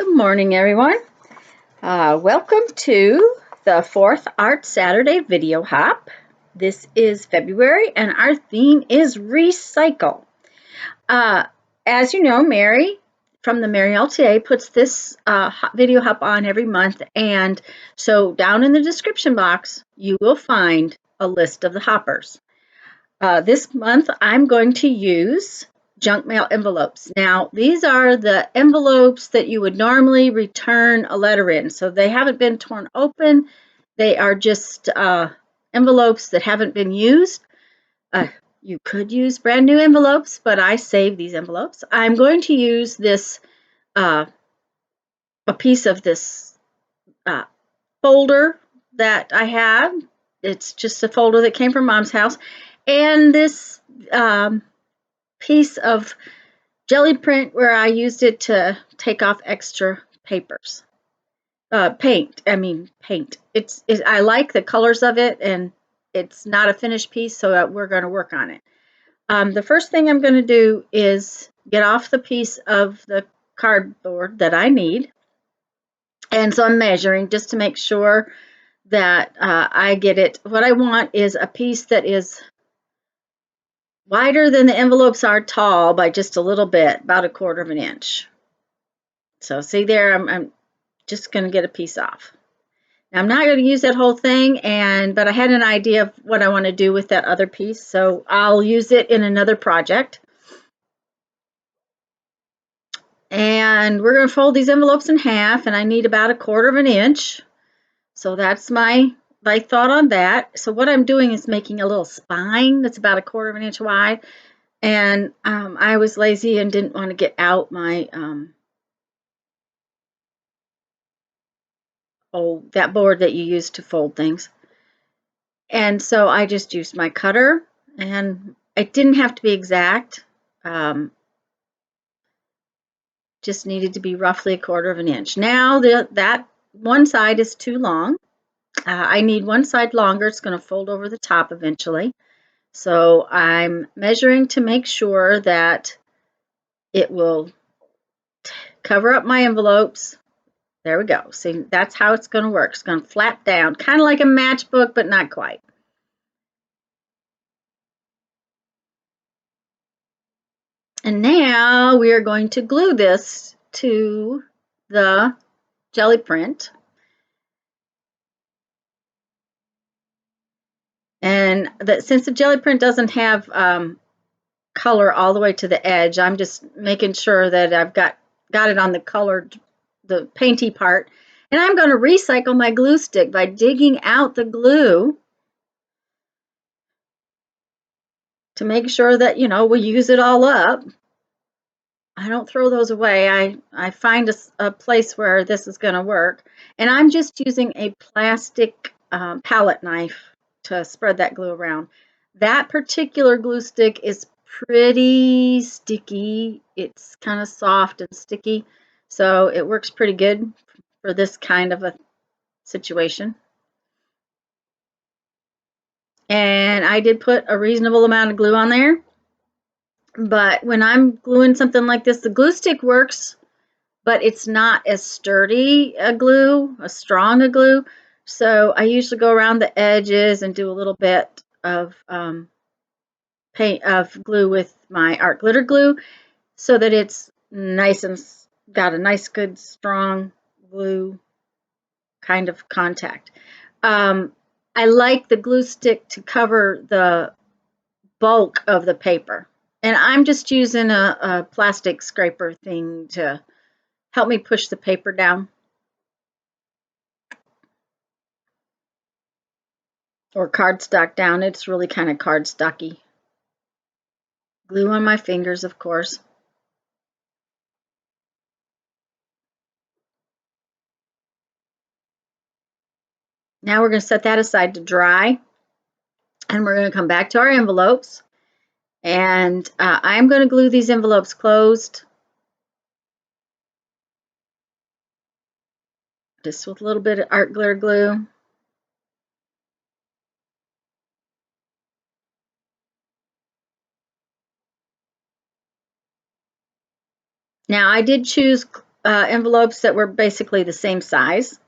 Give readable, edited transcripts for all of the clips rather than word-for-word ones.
Good morning, everyone. Welcome to the fourth Art Saturday video hop. This is February, and our theme is recycle. As you know, Meri from the Meri Atelier puts this video hop on every month, and so down in the description box, you will find a list of the hoppers. This month, I'm going to use junk mail envelopes. Now, these are the envelopes that you would normally return a letter in. So they haven't been torn open. They are just envelopes that haven't been used. You could use brand new envelopes, but I save these envelopes. I'm going to use this, a piece of this folder that I have. It's just a folder that came from Mom's house. And this piece of jelly print where I used it to take off extra papers. Paint. I like the colors of it, and it's not a finished piece, so we're going to work on it. The first thing I'm going to do is get off the piece of the cardboard that I need. And so I'm measuring just to make sure that I get it. What I want is a piece that is wider than the envelopes are tall by just a little bit, about 1/4 of an inch. So see there, I'm just going to get a piece off. Now, I'm not going to use that whole thing, but I had an idea of what I want to do with that other piece, so I'll use it in another project. And we're going to fold these envelopes in half, and I need about 1/4 of an inch. So that's my thought on that. So what I'm doing is making a little spine that's about 1/4 of an inch wide. And I was lazy and didn't want to get out my that board that you use to fold things. And so I just used my cutter, and it didn't have to be exact. Just needed to be roughly 1/4 of an inch. Now that one side is too long. I need one side longer. It's going to fold over the top eventually. So I'm measuring to make sure that it will cover up my envelopes. There we go. See, that's how it's going to work. It's going to flap down, kind of like a matchbook, but not quite. And now we are going to glue this to the jelly print. And since the jelly print doesn't have color all the way to the edge, I'm just making sure that I've got it on the colored, the painty part. And I'm going to recycle my glue stick by digging out the glue to make sure that, we use it all up. I don't throw those away. I find a place where this is going to work. And I'm just using a plastic palette knife to spread that glue around. That particular glue stick is pretty sticky. It's kind of soft and sticky, so it works pretty good for this kind of a situation. And I did put a reasonable amount of glue on there, but when I'm gluing something like this, the glue stick works, but it's not as sturdy a glue, as strong a glue. So I usually go around the edges and do a little bit of paint of glue with my art glitter glue, so that it's nice and got a nice, good, strong glue kind of contact. I like the glue stick to cover the bulk of the paper, and I'm just using a plastic scraper thing to help me push the paper down. Or cardstock down. It's really kind of cardstocky. Glue on my fingers, of course. Now we're going to set that aside to dry, and we're going to come back to our envelopes, and I'm going to glue these envelopes closed, just with a little bit of art glitter glue. Now I did choose envelopes that were basically the same size.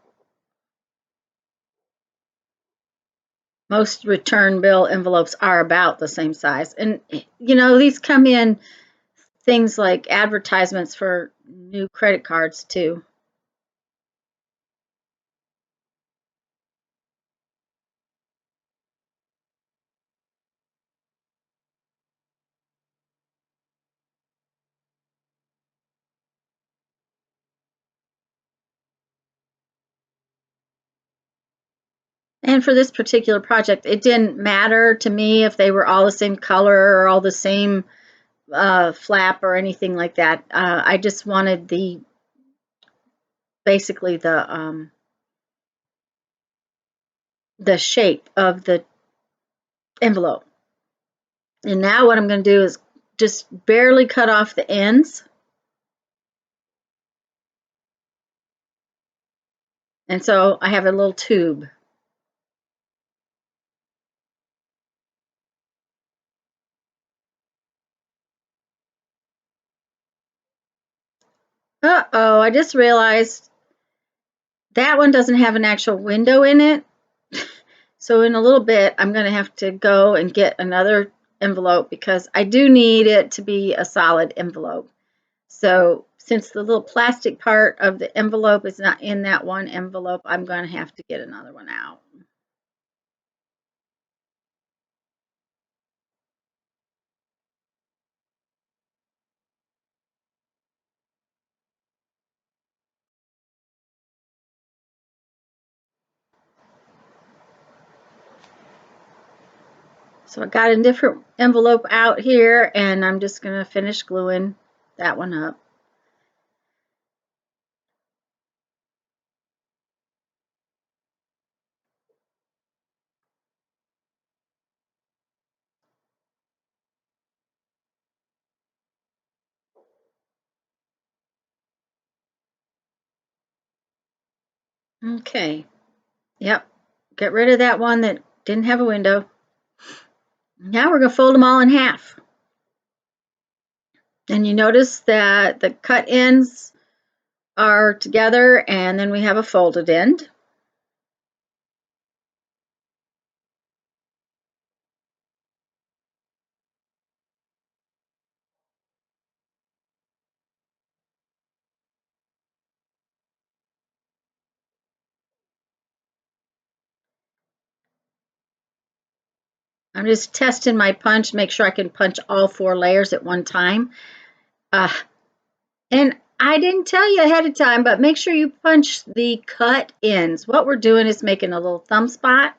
Most return bill envelopes are about the same size. And, you know, these come in things like advertisements for new credit cards too. And for this particular project, it didn't matter to me if they were all the same color or all the same flap or anything like that. I just wanted basically the shape of the envelope. And now what I'm going to do is just barely cut off the ends. And so I have a little tube. Uh-oh, I just realized that one doesn't have an actual window in it. So in a little bit, I'm going to have to go and get another envelope because I do need it to be a solid envelope. So since the little plastic part of the envelope is not in that one envelope, I'm going to have to get another one out. So I got a different envelope out here, and I'm just going to finish gluing that one up. Okay, yep, get rid of that one that didn't have a window. Now we're going to fold them all in half. And you notice that the cut ends are together, and then we have a folded end. I'm just testing my punch, make sure I can punch all 4 layers at one time. And I didn't tell you ahead of time, but make sure you punch the cut ends. What we're doing is making a little thumb spot.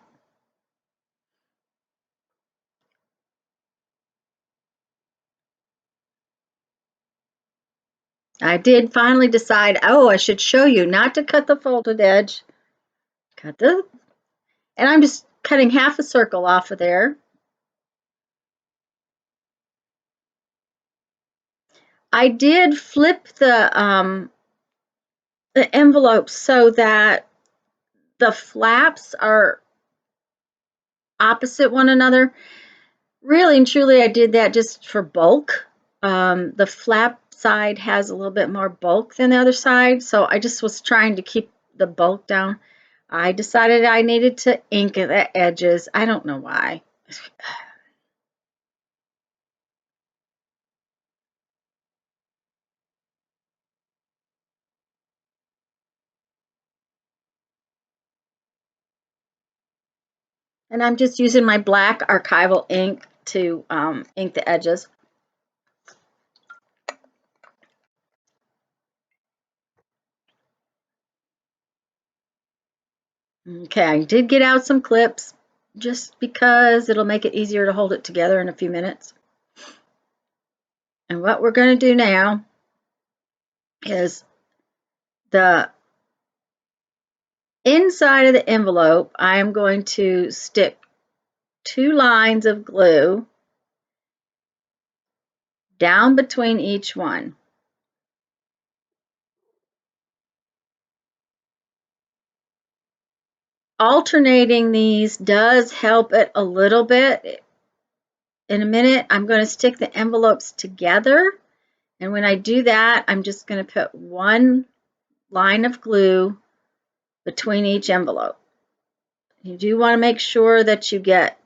I did finally decide, oh, I should show you not to cut the folded edge. And I'm just cutting half a circle off of there. I did flip the envelope so that the flaps are opposite one another. Really and truly, I did that just for bulk. The flap side has a little bit more bulk than the other side, so I just was trying to keep the bulk down. I decided I needed to ink the edges. I don't know why. And I'm just using my black archival ink to ink the edges. Okay, I did get out some clips just because it'll make it easier to hold it together in a few minutes. And what we're going to do now is the inside of the envelope, I am going to stick 2 lines of glue down between each one. Alternating these does help it a little bit. In a minute, I'm going to stick the envelopes together And when I do that, I'm just going to put one line of glue between each envelope. You do want to make sure that you get,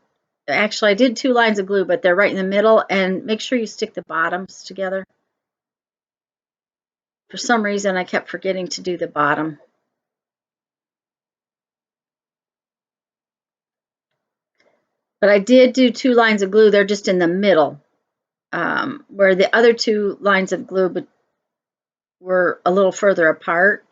actually I did 2 lines of glue, but they're right in the middle, and make sure you stick the bottoms together. For some reason, I kept forgetting to do the bottom. But I did do 2 lines of glue. They're just in the middle, where the other 2 lines of glue were a little further apart.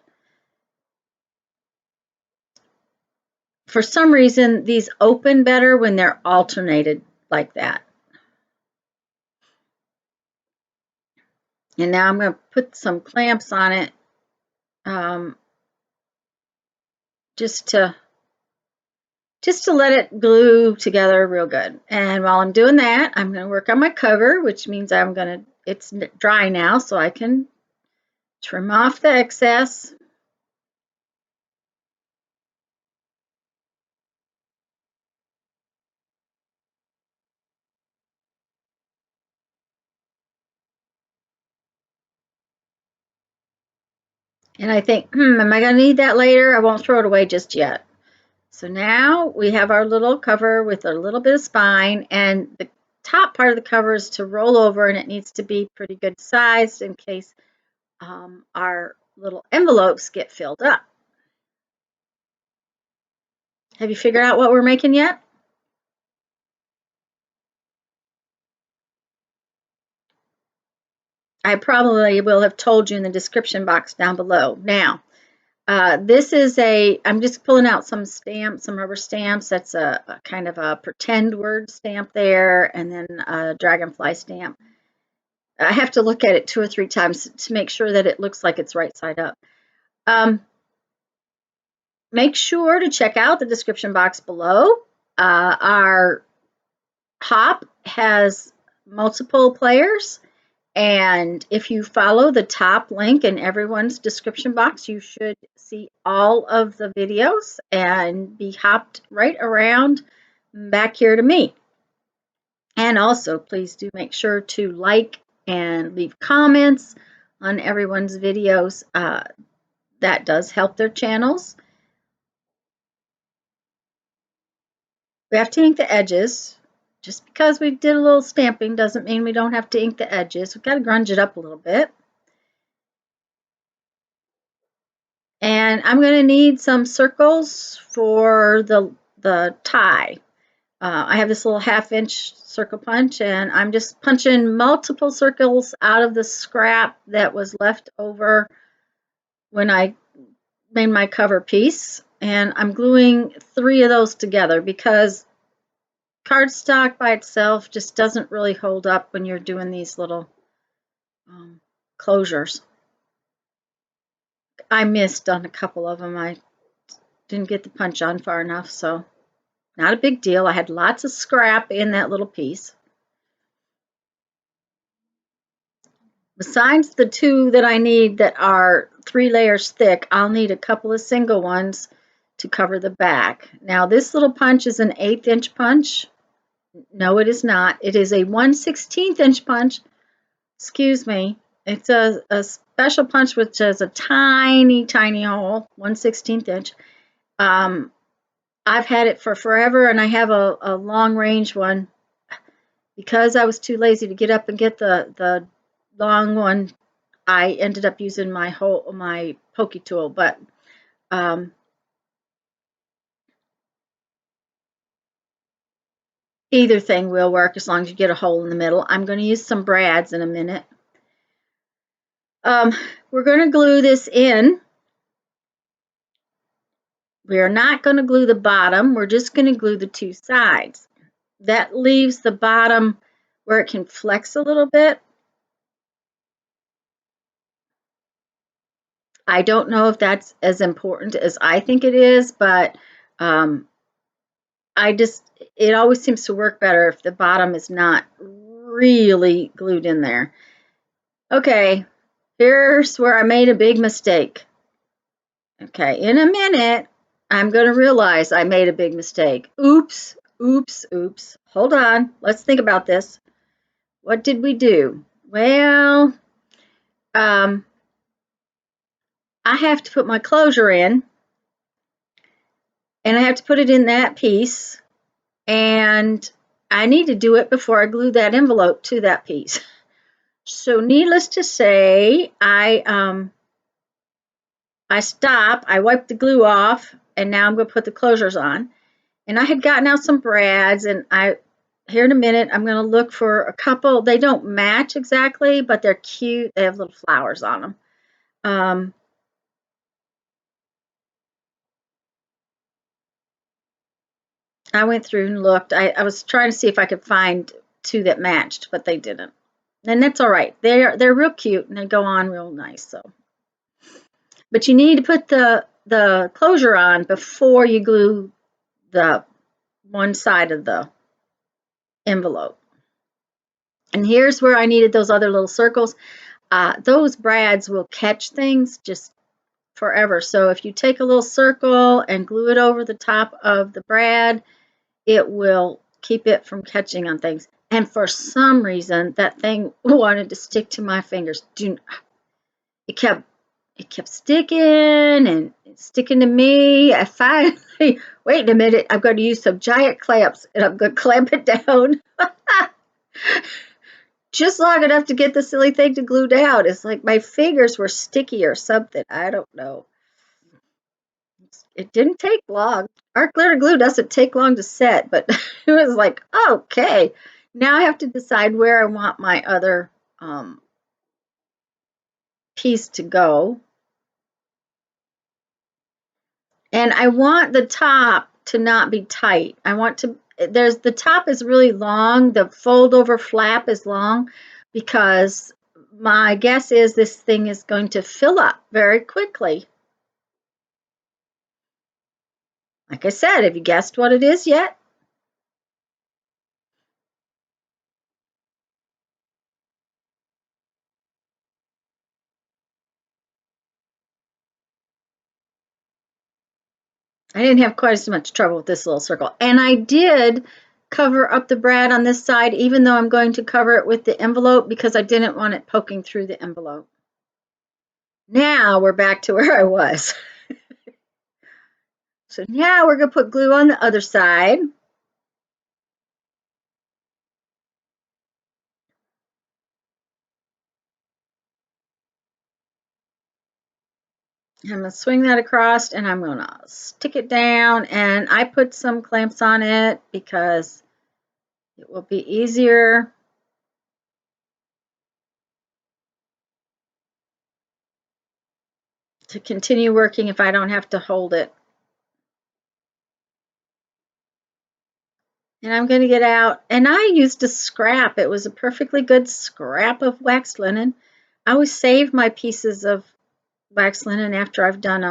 For some reason, these open better when they're alternated like that. And now I'm going to put some clamps on it, just to let it glue together real good. And while I'm doing that, I'm going to work on my cover, which means it's dry now, so I can trim off the excess. And I think, am I going to need that later? I won't throw it away just yet. So now we have our little cover with a little bit of spine, and the top part of the cover is to roll over, and it needs to be pretty good sized in case our little envelopes get filled up. Have you figured out what we're making yet? I probably will have told you in the description box down below. Now, this is I'm just pulling out some stamps, some rubber stamps. That's a kind of a pretend word stamp there, and then a dragonfly stamp. I have to look at it 2 or 3 times to make sure that it looks like it's right side up. Make sure to check out the description box below. Our hop has multiple players, and if you follow the top link in everyone's description box, you should see all of the videos and be hopped right around back here to me. And also, please do make sure to like and leave comments on everyone's videos. That does help their channels. We have to ink the edges. Just because we did a little stamping doesn't mean we don't have to ink the edges. We've got to grunge it up a little bit. And I'm going to need some circles for the tie. I have this little 1/2-inch circle punch, and I'm just punching multiple circles out of the scrap that was left over when I made my cover piece. And I'm gluing 3 of those together because cardstock by itself just doesn't really hold up when you're doing these little closures. I missed on a couple of them. I didn't get the punch on far enough, so not a big deal. I had lots of scrap in that little piece. Besides the 2 that I need that are 3 layers thick, I'll need a couple of single ones to cover the back. Now this little punch is an 1/8 inch punch. No, it is not. It is a 1/16 inch punch. Excuse me. It's a special punch which has a tiny, tiny hole, 1/16 inch. I've had it for forever, and I have a long range one. Because I was too lazy to get up and get the long one, I ended up using my pokey tool. But either thing will work as long as you get a hole in the middle. I'm going to use some brads in a minute. We're going to glue this in. We are not going to glue the bottom. We're just going to glue the 2 sides. That leaves the bottom where it can flex a little bit. I don't know if that's as important as I think it is, but it always seems to work better if the bottom is not really glued in there. Okay, here's where I made a big mistake. Okay, in a minute, I'm going to realize I made a big mistake. Oops, oops, oops. Hold on, let's think about this. What did we do? Well, I have to put my closure in, and I have to put it in that piece, and I need to do it before I glue that envelope to that piece. So needless to say, I stop, I wipe the glue off, and now I'm going to put the closures on. And I had gotten out some brads, and here in a minute, I'm going to look for a couple. They don't match exactly, but they're cute. They have little flowers on them. I went through and looked. I was trying to see if I could find two that matched, but they didn't. And that's all right. They're real cute and they go on real nice. So, but you need to put the closure on before you glue the one side of the envelope. And here's where I needed those other little circles. Those brads will catch things just forever. So if you take a little circle and glue it over the top of the brad, it will keep it from catching on things. And for some reason, that thing wanted to stick to my fingers. It kept sticking and sticking to me. I finally, wait a minute, I'm going to use some giant clamps and I'm going to clamp it down. Just long enough to get the silly thing to glue down. It's like my fingers were sticky or something. I don't know. It didn't take long. Art glitter glue doesn't take long to set, but it was like, okay, now I have to decide where I want my other piece to go. And I want the top to not be tight. I want to, the top is really long, the fold over flap is long, because my guess is this thing is going to fill up very quickly. Like I said, have you guessed what it is yet? I didn't have quite as much trouble with this little circle. And I did cover up the brad on this side, even though I'm going to cover it with the envelope because I didn't want it poking through the envelope. Now we're back to where I was. So now we're going to put glue on the other side. I'm going to swing that across and I'm going to stick it down, and I put some clamps on it because it will be easier to continue working if I don't have to hold it. And I'm going to get out, and I used a scrap. It was a perfectly good scrap of waxed linen. I always save my pieces of waxed linen after I've done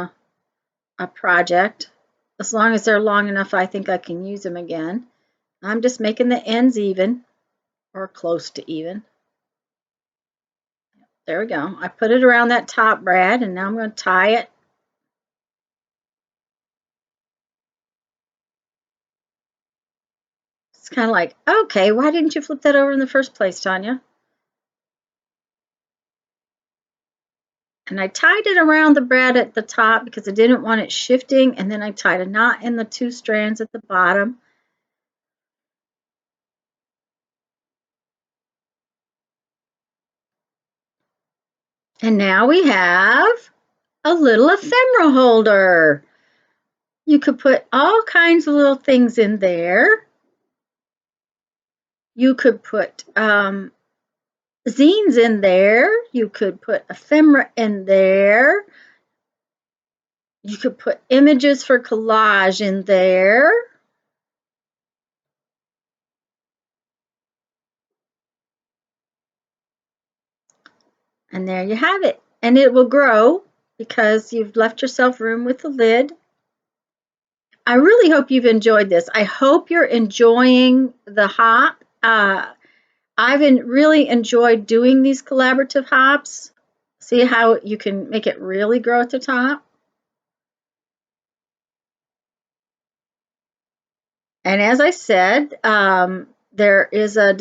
a project. As long as they're long enough, I think I can use them again. I'm just making the ends even, or close to even. There we go. I put it around that top brad, and now I'm going to tie it. It's kind of like, okay, why didn't you flip that over in the first place, Tanya? And I tied it around the brad at the top because I didn't want it shifting, and then I tied a knot in the two strands at the bottom. And now we have a little ephemera holder. You could put all kinds of little things in there. You could put zines in there. You could put ephemera in there. You could put images for collage in there. And there you have it. And it will grow because you've left yourself room with the lid. I really hope you've enjoyed this. I hope you're enjoying the hop. I've really enjoyed doing these collaborative hops. See how you can make it really grow at the top? And as I said, there is a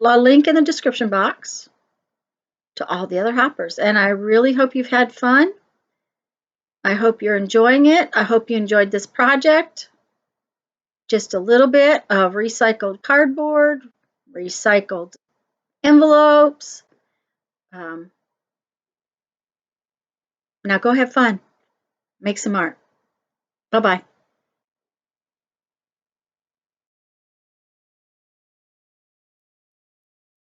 link in the description box. to all the other hoppers. And I really hope you've had fun. I hope you're enjoying it. I hope you enjoyed this project. Just a little bit of recycled cardboard, recycled envelopes. Now go have fun. Make some art. Bye-bye.